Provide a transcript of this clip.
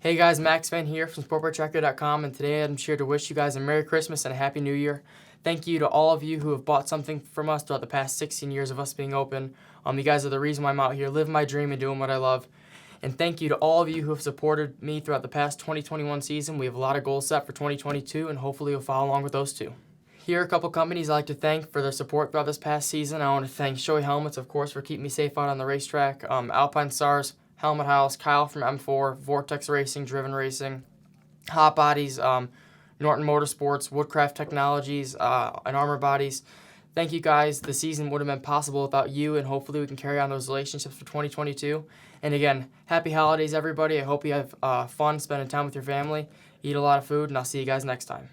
Hey guys, Max Van here from SportBikeTrackGear.com, and today I'm here to wish you guys a Merry Christmas and a Happy New Year. Thank you to all of you who have bought something from us throughout the past 16 years of us being open. You guys are the reason why I'm out here living my dream and doing what I love. And thank you to all of you who have supported me throughout the past 2021 season. We have a lot of goals set for 2022, and hopefully you'll follow along with those too. Here are a couple companies I'd like to thank for their support throughout this past season. I want to thank Shoei Helmets, of course, for keeping me safe out on the racetrack, Alpine Stars, Helmet House, Kyle from M4, Vortex Racing, Driven Racing, Hot Bodies, Norton Motorsports, Woodcraft Technologies, and Armor Bodies. Thank you guys. The season would have been possible without you, and hopefully we can carry on those relationships for 2022. And again, happy holidays, everybody. I hope you have fun spending time with your family, eat a lot of food, and I'll see you guys next time.